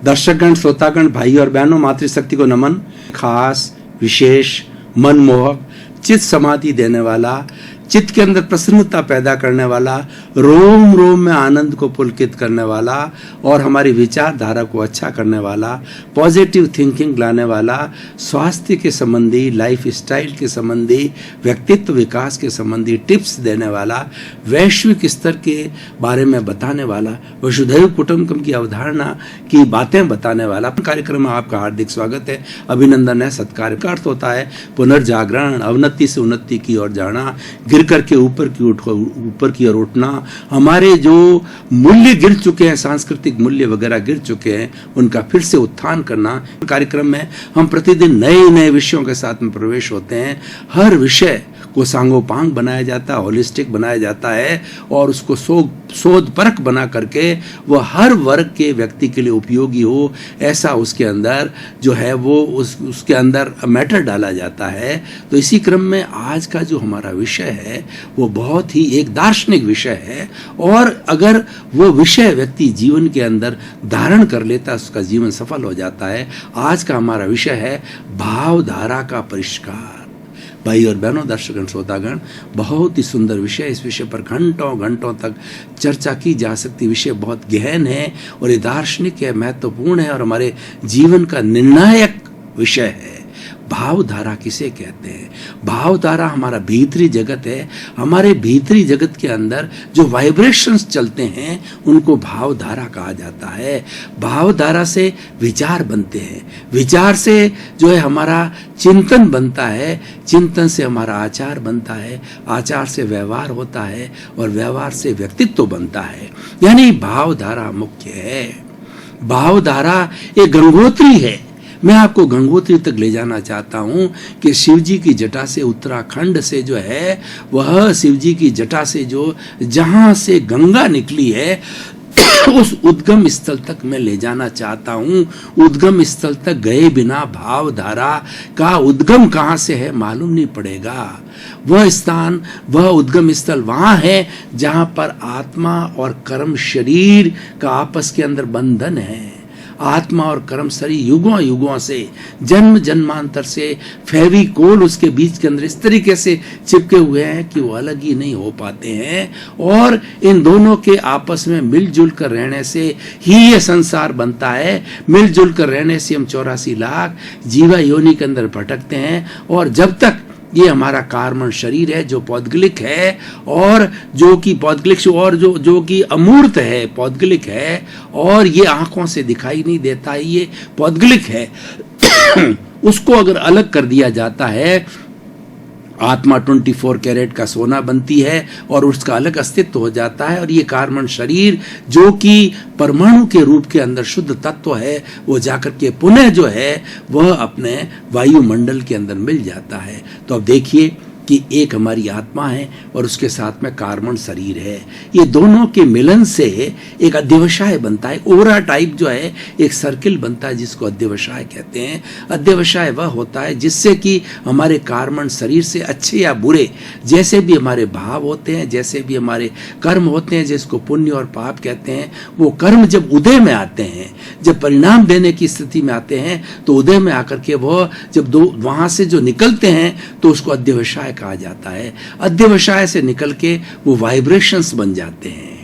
दर्शकगण, श्रोतागण, भाई और बहनों, मातृशक्ति को नमन। खास, विशेष, मनमोहक, चित्त समाधि देने वाला, चित्त के अंदर प्रसन्नता पैदा करने वाला, रोम रोम में आनंद को पुलकित करने वाला और हमारी विचारधारा को अच्छा करने वाला, पॉजिटिव थिंकिंग लाने वाला, स्वास्थ्य के संबंधी, लाइफ स्टाइल के संबंधी, व्यक्तित्व विकास के संबंधी टिप्स देने वाला, वैश्विक स्तर के बारे में बताने वाला, वसुधैव कुटुंबकम की अवधारणा की बातें बताने वाला कार्यक्रम में आपका हार्दिक स्वागत है, अभिनंदन है। सत्कार का अर्थ होता है पुनर्जागरण, अवनति से उन्नति की ओर जाना, गिर करके ऊपर की ओर उठना। हमारे जो मूल्य गिर चुके हैं, सांस्कृतिक मूल्य वगैरह गिर चुके हैं, उनका फिर से उत्थान करना। कार्यक्रम में हम प्रतिदिन नए नए विषयों के साथ में प्रवेश होते हैं। हर विषय को सांगोपांग बनाया जाता है, होलिस्टिक बनाया जाता है और उसको शोध परख बना करके वह हर वर्ग के व्यक्ति के लिए उपयोगी हो, ऐसा उसके अंदर जो है वो उसके अंदर मैटर डाला जाता है। तो इसी क्रम में आज का जो हमारा विषय है वो बहुत ही एक दार्शनिक विषय है और अगर वो विषय व्यक्ति जीवन के अंदर धारण कर लेता, उसका जीवन सफल हो जाता है। आज का हमारा विषय है भावधारा का परिष्कार। भाई और बहनों, दर्शकगण, श्रोतागण, बहुत ही सुंदर विषय। इस विषय पर घंटों घंटों तक चर्चा की जा सकती। विषय बहुत गहन है और ये दार्शनिक है, महत्वपूर्ण है और हमारे जीवन का निर्णायक विषय है। भावधारा किसे कहते हैं? भावधारा हमारा भीतरी जगत है। हमारे भीतरी जगत के अंदर जो वाइब्रेशंस चलते हैं उनको भावधारा कहा जाता है। भावधारा से विचार बनते हैं, विचार से जो है हमारा चिंतन बनता है, चिंतन से हमारा आचार बनता है, आचार से व्यवहार होता है और व्यवहार से व्यक्तित्व बनता है। यानी भावधारा मुख्य है। भावधारा एक गंगोत्री है। मैं आपको गंगोत्री तक ले जाना चाहता हूं कि शिव जी की जटा से, उत्तराखंड से जो है वह शिव जी की जटा से जो जहां से गंगा निकली है उस उद्गम स्थल तक मैं ले जाना चाहता हूं। उद्गम स्थल तक गए बिना भावधारा का उद्गम कहां से है मालूम नहीं पड़ेगा। वह स्थान, वह उद्गम स्थल वहां है जहां पर आत्मा और कर्म शरीर का आपस के अंदर बंधन है। आत्मा और कर्म शरीर युगों युगों से, जन्म जन्मांतर से फेविकोल उसके बीच के अंदर इस तरीके से चिपके हुए हैं कि वो अलग ही नहीं हो पाते हैं और इन दोनों के आपस में मिलजुल कर रहने से ही ये संसार बनता है। मिलजुल कर रहने से हम 84 लाख जीवा योनि के अंदर भटकते हैं और जब तक ये हमारा कार्बन शरीर है जो पौद्गलिक है और जो कि पौद्गलिक और जो कि अमूर्त है, पौद्गलिक है और ये आंखों से दिखाई नहीं देता, ये पौद्गलिक है। उसको अगर अलग कर दिया जाता है, आत्मा 24 कैरेट का सोना बनती है और उसका अलग अस्तित्व हो जाता है और ये कार्बन शरीर जो कि परमाणु के रूप के अंदर शुद्ध तत्व है, वो जाकर के पुनः जो है वह अपने वायुमंडल के अंदर मिल जाता है। तो अब देखिए कि एक हमारी आत्मा है और उसके साथ में कार्बन शरीर है। ये दोनों के मिलन से एक अध्यवसाय बनता है। ओरा टाइप जो है एक सर्किल बनता है जिसको अध्यवसाय कहते हैं। अध्यवसाय वह होता है जिससे कि हमारे कार्बन शरीर से अच्छे या बुरे जैसे भी हमारे भाव होते हैं, जैसे भी हमारे कर्म होते हैं, जिसको पुण्य और पाप कहते हैं, वो कर्म जब उदय में आते हैं, जब परिणाम देने की स्थिति में आते हैं तो उदय में आकर के वह जब वहां से जो निकलते हैं तो उसको अध्यवसाय कहा जाता है। अध्यवसाय से निकल के वो वाइब्रेशंस बन जाते हैं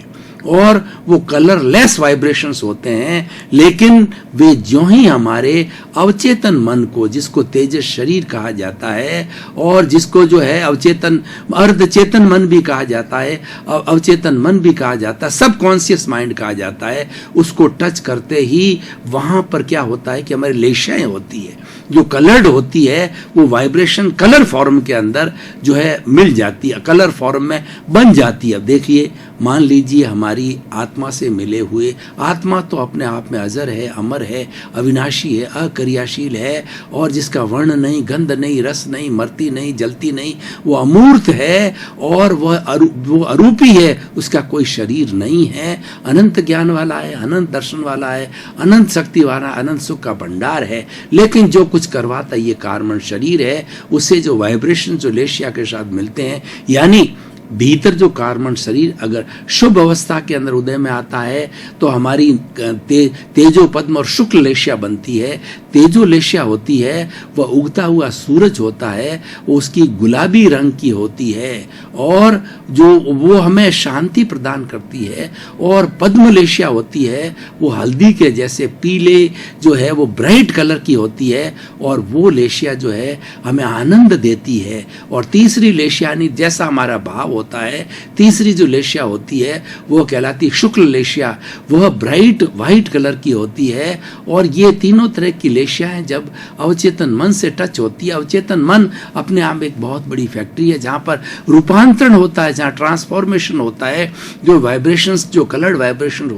और वो कलरलेस वाइब्रेशंस होते हैं, लेकिन वे ज्यों ही हमारे अवचेतन मन को, जिसको तेजस शरीर कहा जाता है और जिसको जो है अवचेतन अर्धचेतन मन भी कहा जाता है, अवचेतन मन भी कहा जाता है, सब कॉन्शियस माइंड कहा जाता है, उसको टच करते ही वहां पर क्या होता है कि हमारी लेशाएं होती है, जो कलर्ड होती है वो वाइब्रेशन कलर फॉर्म के अंदर जो है मिल जाती है, कलर फॉर्म में बन जाती है। अब देखिए, मान लीजिए हमारी आत्मा से मिले हुए, आत्मा तो अपने आप में अजर है, अमर है, अविनाशी है, अक्रियाशील है और जिसका वर्ण नहीं, गंध नहीं, रस नहीं, मरती नहीं, जलती नहीं, वो अमूर्त है और वो अरूपी है, उसका कोई शरीर नहीं है, अनंत ज्ञान वाला है, अनंत दर्शन वाला है, अनंत शक्ति वाला, अनंत सुख का भंडार है। लेकिन जो कुछ करवाता ये कार्बन शरीर है, उससे जो वाइब्रेशन जो लेशिया के साथ मिलते हैं, यानी भीतर जो कार्बन शरीर अगर शुभ अवस्था के अंदर उदय में आता है तो हमारी तेजो पद्म और शुक्ल लेशिया बनती है। तेजो लेशिया होती है वह उगता हुआ सूरज होता है, वो उसकी गुलाबी रंग की होती है और जो वो हमें शांति प्रदान करती है। और पद्म लेशिया होती है वो हल्दी के जैसे पीले जो है वो ब्राइट कलर की होती है और वो लेशिया जो है हमें आनंद देती है। और तीसरी लेशिया यानी जैसा हमारा भाव होता है, तीसरी जो लेशिया होती है वो कहलाती शुक्ल लेशिया, वह ब्राइट वाइट कलर की होती है। और ये तीनों तरह की लेशियाएं जब अवचेतन मन से टच होती है, अवचेतन मन अपने आप एक बहुत बड़ी फैक्ट्री है जहाँ पर रूपांतरण होता है, जहाँ ट्रांसफॉर्मेशन होता है, जो वाइब्रेशंस जो कलर्ड वाइब्रेशन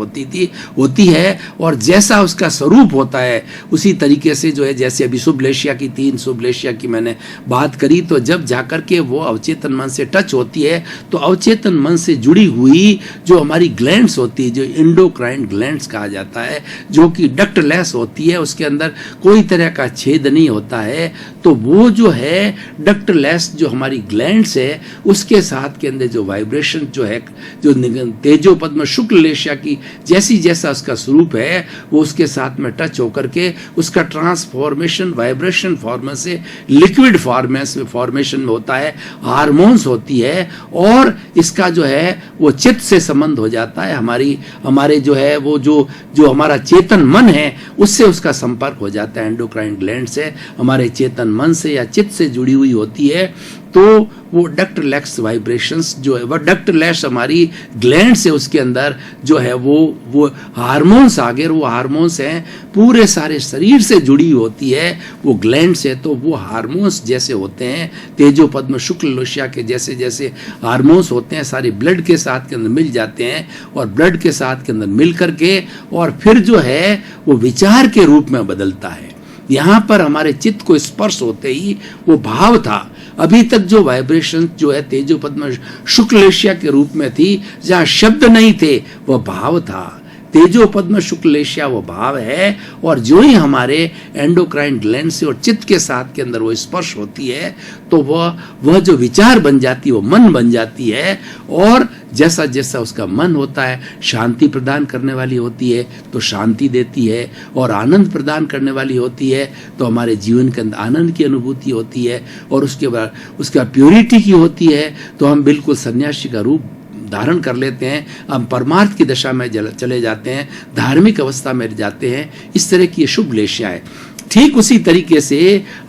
होती है और जैसा उसका स्वरूप होता है उसी तरीके से जो है, जैसे अभी शुभ लेशिया की 3 शुभ लेशिया की मैंने बात करी, तो जब जाकर के वो अवचेतन मन से टच होती है तो अवचेतन मन से जुड़ी हुई जो हमारी ग्लैंड्स होती है, जो एंडोक्राइन ग्लैंड्स कहा जाता है, जो कि डक्टलेस होती है, उसके अंदर कोई तरह का छेद नहीं होता है, तो वो जो है डक्टलेस जो हमारी ग्लैंड्स है उसके साथ के अंदर जो वाइब्रेशन जो है, जो तेजो पद्म शुक्ल लेशिया की जैसी जैसा उसका स्वरूप है वो उसके साथ में टच होकर के उसका ट्रांसफॉर्मेशन वाइब्रेशन फॉर्म से लिक्विड फॉर्मेशन में होता है, हार्मोन्स होती है और इसका जो है वो चित्त से संबंध हो जाता है। हमारे जो है वो जो हमारा चेतन मन है उससे उसका संपर्क हो जाता है, एंडोक्राइन ग्लैंड से हमारे चेतन मन से या चित्त से जुड़ी हुई होती है। तो वो डक्टलेस वाइब्रेशंस जो है वह डक्टलेस हमारी ग्लैंड से उसके अंदर जो है वो हार्मोन्स आगे वो हार्मोन्स हैं पूरे सारे शरीर से जुड़ी होती है वो ग्लैंड से, तो वो हार्मोन्स जैसे होते हैं तेजो पद्म शुक्ल लेशिया के जैसे जैसे हार्मोन्स होते हैं सारे ब्लड के साथ के अंदर मिल जाते हैं और ब्लड के साथ के अंदर मिल करके और फिर जो है वो विचार के रूप में बदलता है। यहाँ पर हमारे चित्त को स्पर्श होते ही वो भाव था। अभी तक जो वाइब्रेशन जो है तेजो पद्म शुक्ल लेशिया के रूप में थी, जहाँ शब्द नहीं थे वह भाव था। तेजो पद्म शुक्ल लेशिया वो भाव है और जो ही हमारे एंडोक्राइन ग्लैंड से और चित्त के साथ के अंदर वो स्पर्श होती है तो वह जो विचार बन जाती है वो मन बन जाती है और जैसा जैसा उसका मन होता है शांति प्रदान करने वाली होती है तो शांति देती है और आनंद प्रदान करने वाली होती है तो हमारे जीवन के अंदर आनंद की अनुभूति होती है और उसके बाद उसका प्योरिटी की होती है तो हम बिल्कुल सन्यासी का रूप धारण कर लेते हैं, हम परमार्थ की दशा में चले जाते हैं, धार्मिक अवस्था में जाते हैं। इस तरह की शुभ लेशिया है। ठीक उसी तरीके से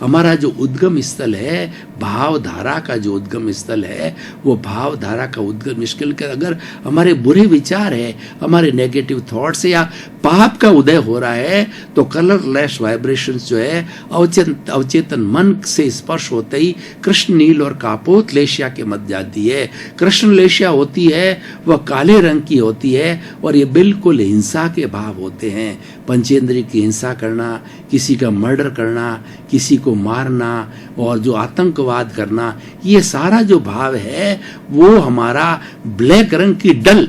हमारा जो उद्गम स्थल है भावधारा का जो उद्गम स्थल है वो भावधारा का उद्गम स्थल के अगर हमारे बुरे विचार है, हमारे नेगेटिव थॉट्स या पाप का उदय हो रहा है तो कलरलेस वाइब्रेशंस जो है अवचेतन मन से स्पर्श होते ही कृष्ण नील और कापोत लेशिया के मध्य जाती है। कृष्ण लेशिया होती है वह काले रंग की होती है और ये बिल्कुल हिंसा के भाव होते हैं। पंचेंद्रिय की हिंसा करना, किसी का मर्डर करना, किसी को मारना और जो आतंकवाद करना, ये सारा जो भाव है वो हमारा ब्लैक रंग की डल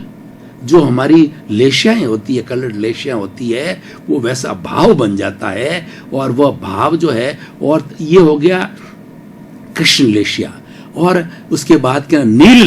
जो हमारी लेशियाएं होती है, कलर्ड लेशियां होती है, वो वैसा भाव बन जाता है और वह भाव जो है और ये हो गया कृष्ण लेशिया। और उसके बाद क्या नील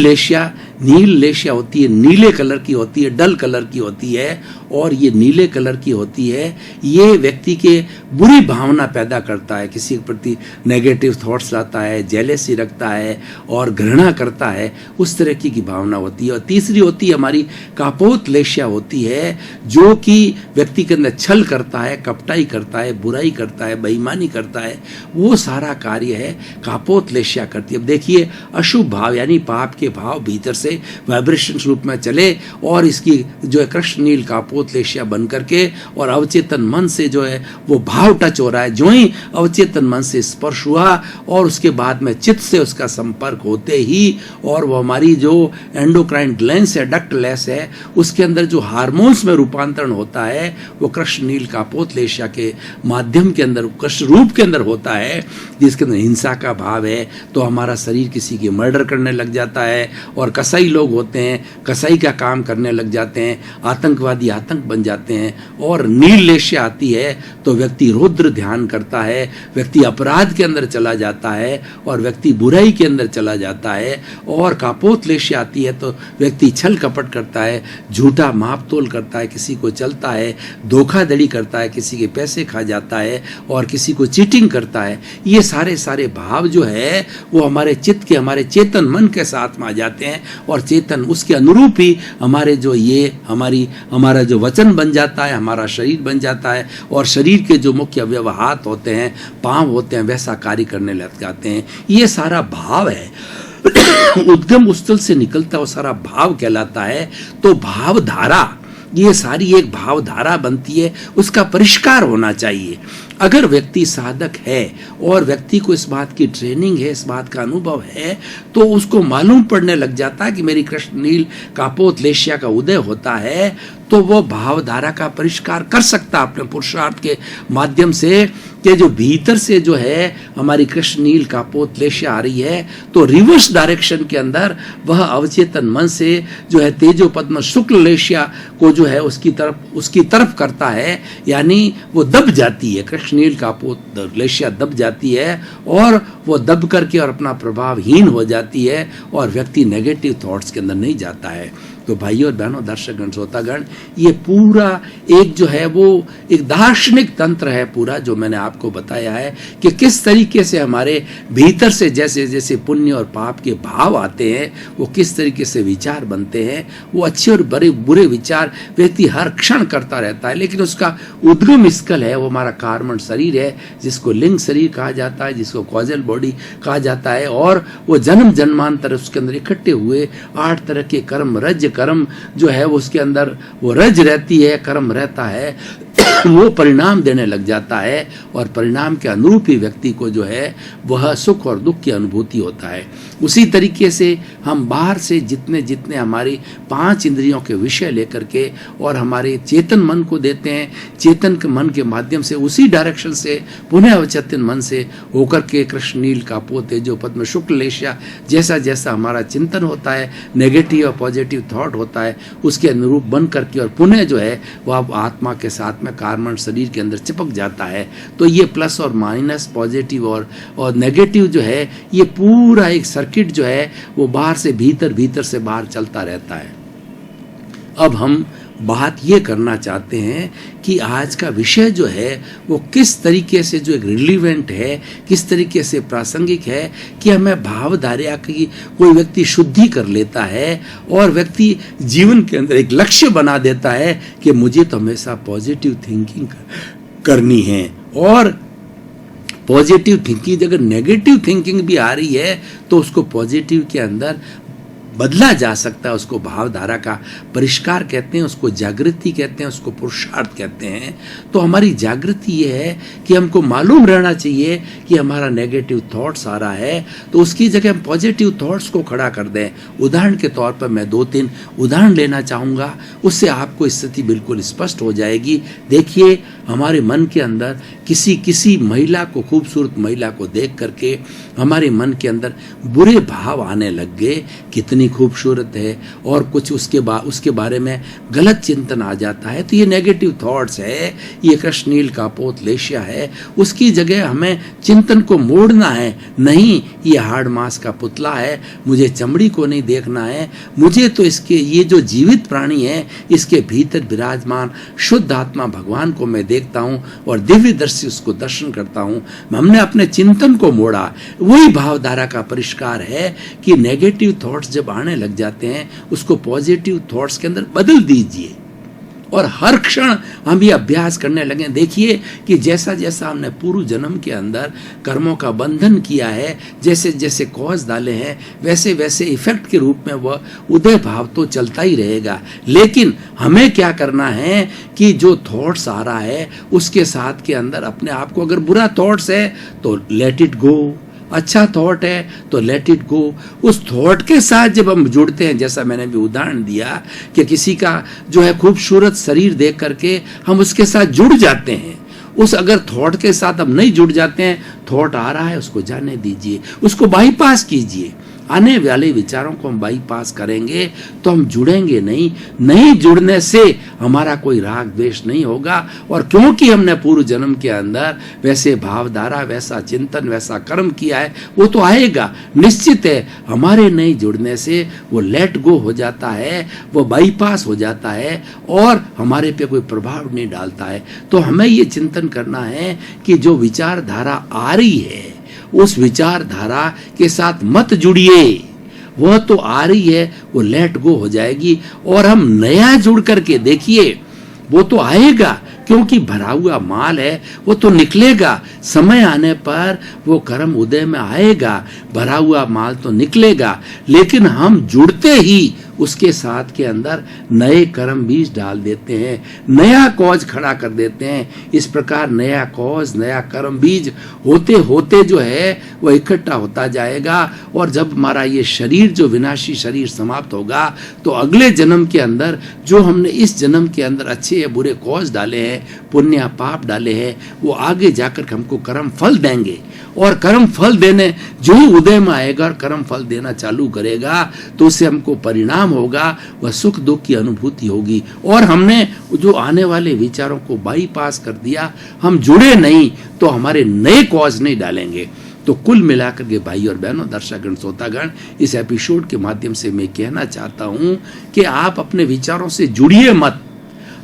लेशिया होती है, नीले कलर की होती है, डल कलर की होती है और ये नीले कलर की होती है। ये व्यक्ति के बुरी भावना पैदा करता है, किसी के प्रति नेगेटिव थॉट्स लाता है, जेलेसी रखता है और घृणा करता है, उस तरह की भावना होती है। और तीसरी होती है हमारी कापोत लेशिया होती है जो कि व्यक्ति के अंदर छल करता है, कपटाई करता है, बुराई करता है, बेईमानी करता है, वो सारा कार्य है कापोत लेशिया करती है। अब देखिए अशुभ भाव यानी पाप के भाव भीतर से वाइब्रेशन रूप में चले और इसकी जो है कृष्ण नील कापोत लेशिया बन करके और अवचेतन मन से जो है वो भाव टच हो रहा है। जो ही अवचेतन मन से स्पर्श हुआ और उसके बाद में चित्त से उसका संपर्क होते ही और वो हमारी जो एंडोक्राइन ग्लैंड्स है, डक्टलेस है, उसके अंदर जो हार्मोन्स में रूपांतरण होता है वो कृष्ण नील कापोत लेशिया के माध्यम के अंदर कृष्ण रूप के अंदर होता है, जिसके अंदर हिंसा का भाव है तो हमारा शरीर किसी के मर्डर करने लग जाता है और कसाई कसाई लोग होते हैं, कसाई का काम करने लग जाते हैं, आतंकवादी आतंक बन जाते हैं, और नील लेश्य आती है तो व्यक्ति रुद्र ध्यान करता है, व्यक्ति अपराध के अंदर चला जाता है और व्यक्ति बुराई के अंदर चला जाता है, और कापोत लेश्य आती है तो व्यक्ति छल कपट करता है, झूठा माप तोल करता है, किसी को चलता है, धोखाधड़ी करता है, किसी के पैसे खा जाता है और किसी को चीटिंग करता है। ये सारे सारे भाव जो है वो हमारे चित्त के, हमारे चेतन मन के साथ में आ जाते हैं, और चेतन उसके अनुरूप ही हमारे जो ये हमारा जो वचन बन जाता है, हमारा शरीर बन जाता है, और शरीर के जो मुख्य अवयव हाथ होते हैं, पांव होते हैं, वैसा कार्य करने लग जाते हैं। ये सारा भाव है उद्गम स्थल से निकलता वो सारा भाव कहलाता है। तो भाव धारा, ये सारी एक भाव धारा बनती है, उसका परिष्कार होना चाहिए। अगर व्यक्ति साधक है और व्यक्ति को इस बात की ट्रेनिंग है, इस बात का अनुभव है, तो उसको मालूम पड़ने लग जाता है कि मेरी कृष्ण नील कापोत लेश्या का उदय होता है, तो वो भावधारा का परिष्कार कर सकता अपने पुरुषार्थ के माध्यम से, कि जो भीतर से जो है हमारी कृष्ण नील कापोत लेश्या आ रही है, तो रिवर्स डायरेक्शन के अंदर वह अवचेतन मन से जो है तेजो पद्म शुक्ल लेश्या को जो है उसकी तरफ करता है, यानी वो दब जाती है, कृष्ण नील कापोत लेश्या दब जाती है, और वो दब करके और अपना प्रभावहीन हो जाती है, और व्यक्ति नेगेटिव थॉट्स के अंदर नहीं जाता है। तो भाइयों और बहनों, दर्शकगण, श्रोतागण, ये पूरा एक जो है वो एक दार्शनिक तंत्र है पूरा, जो मैंने आपको बताया है कि किस तरीके से हमारे भीतर से जैसे जैसे पुण्य और पाप के भाव आते हैं, वो किस तरीके से विचार बनते हैं। वो अच्छे और बुरे विचार व्यक्ति हर क्षण करता रहता है, लेकिन उसका उद्गम स्थल है वो हमारा कार्मण शरीर है, जिसको लिंग शरीर कहा जाता है, जिसको कॉजल बॉडी कहा जाता है, और वो जन्म जन्मांतर उसके अंदर इकट्ठे हुए 8 तरह के कर्म, रज कर्म जो है वो उसके अंदर वो रज रहती है, कर्म रहता है, वो परिणाम देने लग जाता है, और परिणाम के अनुरूप ही व्यक्ति को जो है वह सुख और दुख की अनुभूति होता है। उसी तरीके से हम बाहर से जितने जितने हमारी 5 इंद्रियों के विषय लेकर के और हमारे चेतन मन को देते हैं, चेतन के मन के माध्यम से उसी डायरेक्शन से पुनः अवचेतन मन से होकर के कृष्ण नील कापोत तेजो पद्म शुक्ल लेश्या जैसा जैसा हमारा चिंतन होता है, नेगेटिव और पॉजिटिव थॉट होता है, उसके अनुरूप बन करके और पुनः जो है वह आत्मा के साथ में कार्मण शरीर के अंदर चिपक जाता है। तो ये प्लस और माइनस, पॉजिटिव और नेगेटिव जो है, ये पूरा एक सर्किट जो है वो बाहर से भीतर, भीतर से बाहर चलता रहता है। अब हम बात ये करना चाहते हैं कि आज का विषय जो है वो किस तरीके से जो एक रिलीवेंट है, किस तरीके से प्रासंगिक है, कि हमें भावधारा की कोई व्यक्ति शुद्धि कर लेता है और व्यक्ति जीवन के अंदर एक लक्ष्य बना देता है कि मुझे तो हमेशा पॉजिटिव थिंकिंग करनी है, और पॉजिटिव थिंकिंग अगर नेगेटिव थिंकिंग भी आ रही है तो उसको पॉजिटिव के अंदर बदला जा सकता है। उसको भावधारा का परिष्कार कहते हैं, उसको जागृति कहते हैं, उसको पुरुषार्थ कहते हैं। तो हमारी जागृति ये है कि हमको मालूम रहना चाहिए कि हमारा नेगेटिव थॉट्स आ रहा है, तो उसकी जगह हम पॉजिटिव थॉट्स को खड़ा कर दें। उदाहरण के तौर पर मैं 2-3 उदाहरण लेना चाहूँगा, उससे आपको स्थिति बिल्कुल स्पष्ट हो जाएगी। देखिए, हमारे मन के अंदर किसी महिला को, खूबसूरत महिला को देख करके हमारे मन के अंदर बुरे भाव आने लग गए, कितनी खूबसूरत है, और कुछ उसके बारे में गलत चिंतन आ जाता है, तो ये नेगेटिव थॉट्स है, ये कृष्ण नील कापोत लेश्या है। उसकी जगह हमें चिंतन को मोड़ना है, नहीं ये हाड़ मांस का पुतला है, मुझे चमड़ी को नहीं देखना है, मुझे तो इसके ये जो जीवित प्राणी है इसके भीतर विराजमान शुद्ध आत्मा भगवान को मैं देखता हूँ और दिव्य दृष्टि उसको दर्शन करता हूँ। हमने अपने चिंतन को मोड़ा, वही भावधारा का परिष्कार है कि नेगेटिव थॉट्स जब आने लग जाते हैं उसको पॉजिटिव थॉट्स के अंदर बदल दीजिए, और हर क्षण हम ये अभ्यास करने लगे। देखिए कि जैसा जैसा हमने पूर्व जन्म के अंदर कर्मों का बंधन किया है, जैसे जैसे कॉज डाले हैं, वैसे वैसे इफेक्ट के रूप में वह उदय भाव तो चलता ही रहेगा। लेकिन हमें क्या करना है कि जो थॉट्स आ रहा है उसके साथ के अंदर अपने आप को, अगर बुरा थॉट्स है तो लेट इट गो, अच्छा थॉट है तो लेट इट गो। उस थॉट के साथ जब हम जुड़ते हैं, जैसा मैंने भी उदाहरण दिया कि किसी का जो है खूबसूरत शरीर देख करके हम उसके साथ जुड़ जाते हैं, उस अगर थॉट के साथ हम नहीं जुड़ जाते हैं, थॉट आ रहा है उसको जाने दीजिए, उसको बाईपास कीजिए। आने वाले विचारों को हम बाईपास करेंगे तो हम जुड़ेंगे नहीं। नहीं जुड़ने से हमारा कोई राग द्वेष नहीं होगा। और क्योंकि हमने पूर्व जन्म के अंदर वैसे भावधारा, वैसा चिंतन, वैसा कर्म किया है, वो तो आएगा, निश्चित है। हमारे नहीं जुड़ने से वो लेट गो हो जाता है, वो बाईपास हो जाता है और हमारे पे कोई प्रभाव नहीं डालता है। तो हमें ये चिंतन करना है कि जो विचारधारा आ रही है उस विचारधारा के साथ मत जुड़िए। वह तो आ रही है, वो लेट गो हो जाएगी और हम नया जुड़ करके देखिए, वो तो आएगा, क्योंकि भरा हुआ माल है, वो तो निकलेगा। समय आने पर वो कर्म उदय में आएगा, भरा हुआ माल तो निकलेगा। लेकिन हम जुड़ते ही उसके साथ के अंदर नए कर्म बीज डाल देते हैं, नया कॉज खड़ा कर देते हैं। इस प्रकार नया कॉज, नया कर्म बीज होते होते जो है वो इकट्ठा होता जाएगा। और जब हमारा ये शरीर, जो विनाशी शरीर समाप्त होगा, तो अगले जन्म के अंदर जो हमने इस जन्म के अंदर अच्छे या बुरे कॉज डाले हैं, पुण्य या पाप डाले हैं, वो आगे जाकर हमको कर्म फल देंगे। और कर्म फल देने जो ही उदय में आएगा और कर्म फल देना चालू करेगा, तो उससे हमको परिणाम होगा, वह सुख दुख की अनुभूति होगी। और हमने जो आने वाले विचारों को बाईपास कर दिया, हम जुड़े नहीं, तो हमारे नए कॉज नहीं डालेंगे। तो कुल मिलाकर के भाई और बहनों, दर्शकगण, श्रोतागण, इस एपिसोड के माध्यम से मैं कहना चाहता हूं कि आप अपने विचारों से जुड़िए मत।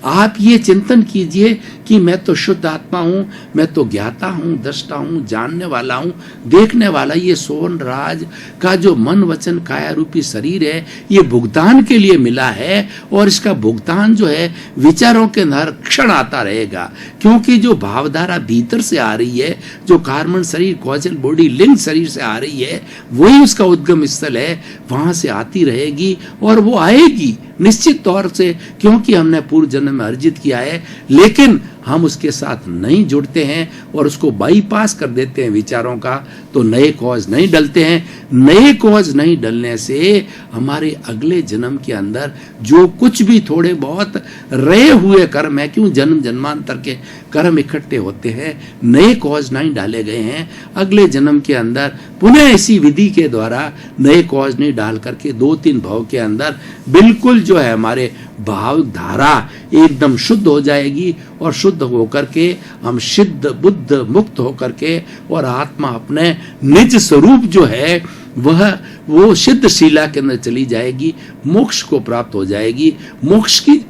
आप ये चिंतन कीजिए कि मैं तो शुद्ध आत्मा हूं, मैं तो ज्ञाता हूं, दृष्टा हूं, जानने वाला हूं, देखने वाला। ये सोहन राज का जो मन वचन काया रूपी शरीर है, ये भुगतान के लिए मिला है। और इसका भुगतान जो है विचारों के हर क्षण आता रहेगा, क्योंकि जो भावधारा भीतर से आ रही है, जो कार्बन शरीर, कॉजल बॉडी, लिंग शरीर से आ रही है, वही उसका उद्गम स्थल है, वहां से आती रहेगी और वो आएगी निश्चित तौर से, क्योंकि हमने पूर्व जन्म में अर्जित किया है। लेकिन हम उसके साथ नहीं जुड़ते हैं और उसको बाईपास कर देते हैं विचारों का, तो नए कॉज नहीं डलते हैं। नए कॉज नहीं डलने से हमारे अगले जन्म के अंदर जो कुछ भी थोड़े बहुत रहे हुए कर्म है, क्यों जन्म जन्मांतर के कर्म इकट्ठे होते हैं, नए कॉज नहीं डाले गए हैं, अगले जन्म के अंदर पुनः इसी विधि के द्वारा नए कॉज नहीं डाल करके 2-3 भाव के अंदर बिल्कुल जो है हमारे भाव धारा एकदम शुद्ध हो जाएगी। और शुद्ध होकर के हम सिद्ध बुद्ध मुक्त होकर के और आत्मा अपने निज स्वरूप जो है वो सिद्ध शिला के अंदर चली जाएगी, मोक्ष को प्राप्त हो जाएगी। मोक्ष की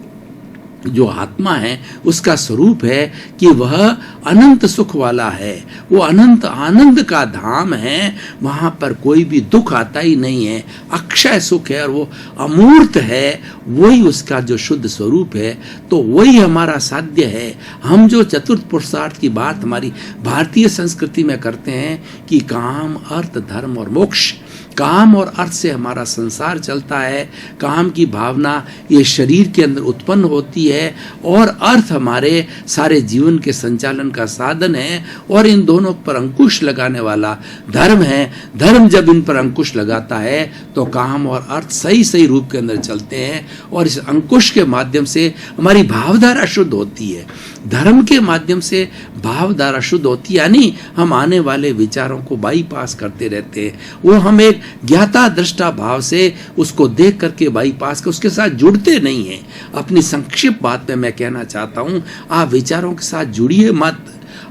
जो आत्मा है उसका स्वरूप है कि वह अनंत सुख वाला है, वो अनंत आनंद का धाम है, वहां पर कोई भी दुख आता ही नहीं है, अक्षय सुख है और वो अमूर्त है, वही उसका जो शुद्ध स्वरूप है। तो वही हमारा साध्य है। हम जो चतुर्थ पुरुषार्थ की बात हमारी भारतीय संस्कृति में करते हैं कि काम, अर्थ, धर्म और मोक्ष, काम और अर्थ से हमारा संसार चलता है। काम की भावना ये शरीर के अंदर उत्पन्न होती है और अर्थ हमारे सारे जीवन के संचालन का साधन है। और इन दोनों पर अंकुश लगाने वाला धर्म है। धर्म जब इन पर अंकुश लगाता है तो काम और अर्थ सही सही रूप के अंदर चलते हैं और इस अंकुश के माध्यम से हमारी भावधारा शुद्ध होती है। धर्म के माध्यम से भावधारा शुद्ध होती है, यानी हम आने वाले विचारों को बाईपास करते रहते हैं। वो हम एक ज्ञाता दृष्टा भाव से उसको देख करके बाईपास कर उसके साथ जुड़ते नहीं हैं। अपनी संक्षिप्त बात में मैं कहना चाहता हूं, आप विचारों के साथ जुड़िए मत।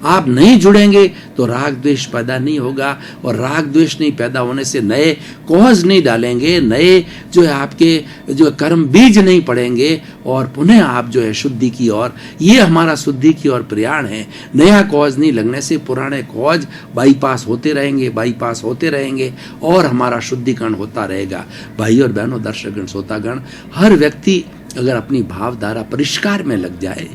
आप नहीं जुड़ेंगे तो राग द्वेष पैदा नहीं होगा और राग द्वेष नहीं पैदा होने से नए कॉज नहीं डालेंगे, नए जो है आपके जो कर्म बीज नहीं पड़ेंगे और पुनः आप जो है शुद्धि की ओर, ये हमारा शुद्धि की ओर प्रयाण है। नया कॉज नहीं लगने से पुराने कॉज बाईपास होते रहेंगे, बाईपास होते रहेंगे और हमारा शुद्धिकरण होता रहेगा। भाई और बहनों, दर्शकगण, श्रोतागण, हर व्यक्ति अगर अपनी भावधारा परिष्कार में लग जाए,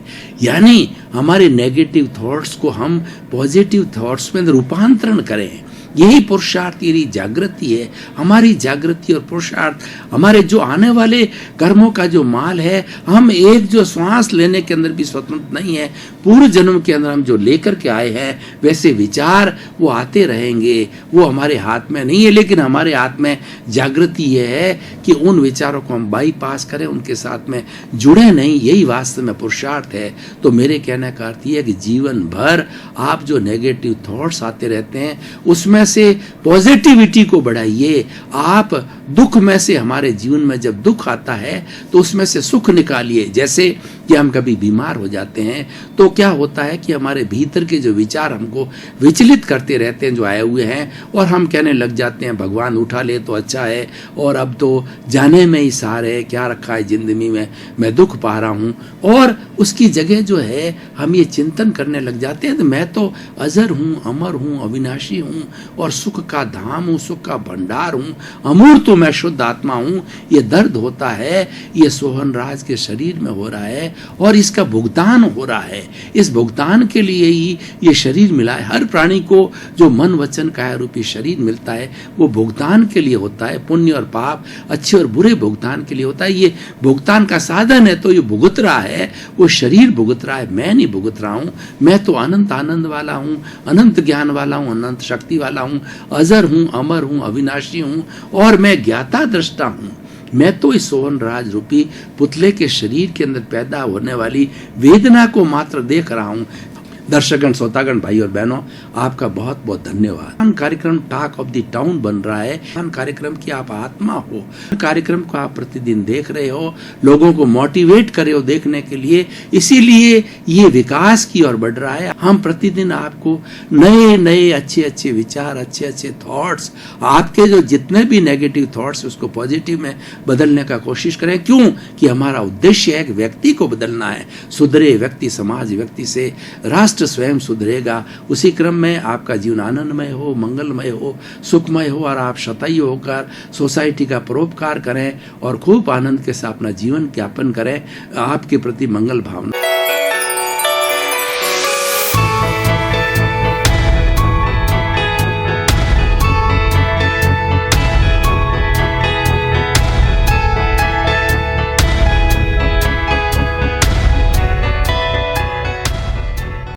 यानी हमारे नेगेटिव थॉट्स को हम पॉजिटिव थॉट्स में रूपांतरण करें, यही पुरुषार्थ, यही जागृति है। हमारी जागृति और पुरुषार्थ हमारे जो आने वाले कर्मों का जो माल है, हम एक जो श्वास लेने के अंदर भी स्वतंत्र नहीं है। पूर्व जन्म के अंदर हम जो लेकर के आए हैं वैसे विचार वो आते रहेंगे, वो हमारे हाथ में नहीं है। लेकिन हमारे हाथ में जागृति ये है कि उन विचारों को हम बाईपास करें, उनके साथ में जुड़े नहीं, यही वास्तव में पुरुषार्थ है। तो मेरे कहने का अर्थ ये है कि जीवन भर आप जो नेगेटिव थॉट्स आते रहते हैं उसमें में से पॉजिटिविटी को बढ़ाइए। आप दुख में से, हमारे जीवन में जब दुख आता है तो उसमें से सुख निकालिए। जैसे कि हम कभी बीमार हो जाते हैं तो क्या होता है कि हमारे भीतर के जो विचार हमको विचलित करते रहते हैं, जो आए हुए हैं, और हम कहने लग जाते हैं भगवान उठा ले तो अच्छा है, और अब तो जाने में ही सार है, क्या रखा है जिंदगी में, मैं दुख पा रहा हूँ। और उसकी जगह जो है हम ये चिंतन करने लग जाते हैं तो मैं तो अजर हूँ, अमर हूँ, अविनाशी हूँ, और सुख का धाम हूँ, सुख का भंडार हूँ, अमूर्त तो मैं शुद्ध आत्मा हूँ। ये दर्द होता है, ये सोहन राज के शरीर में हो रहा है और इसका भुगतान हो रहा है। इस भुगतान के लिए ही ये शरीर मिला है। हर प्राणी को जो मन वचन काया रूपी शरीर मिलता है वो भुगतान के लिए होता है, पुण्य और पाप, अच्छे और बुरे भुगतान के लिए होता है। ये भुगतान का साधन है, तो ये भुगत रहा है, वो शरीर भुगत रहा है, मैं नहीं भुगत रहा हूँ। मैं तो अनंत आनंद वाला हूँ, अनंत ज्ञान वाला हूँ, अनंत शक्ति वाला हूँ, अजर हूँ, अमर हूँ, अविनाशी हूँ, और मैं ज्ञाता दृष्टा हूँ। मैं तो इस सोहन राज रूपी पुतले के शरीर के अंदर पैदा होने वाली वेदना को मात्र देख रहा हूँ। दर्शकगण, श्रोतागण, भाई और बहनों, आपका बहुत बहुत धन्यवाद। कार्यक्रम टॉक ऑफ द टाउन बन रहा है। कार्यक्रम की आप आत्मा हो, कार्यक्रम को आप प्रतिदिन देख रहे हो, लोगों को मोटिवेट कर रहे हो देखने के लिए, इसीलिए ये विकास की ओर बढ़ रहा है। हम प्रतिदिन आपको नए नए अच्छे अच्छे विचार, अच्छे अच्छे थॉट्स, आपके जो जितने भी नेगेटिव थॉट्स उसको पॉजिटिव में बदलने का कोशिश करें। क्यों? कि हमारा उद्देश्य है कि व्यक्ति को बदलना है। सुधरे व्यक्ति समाज, व्यक्ति से राष्ट्र स्वयं सुधरेगा। उसी क्रम में आपका जीवन आनंदमय हो, मंगलमय हो, सुखमय हो, और आप शतायु होकर सोसाइटी का परोपकार करें और खूब आनंद के साथ अपना जीवन यापन करें। आपके प्रति मंगल भावना।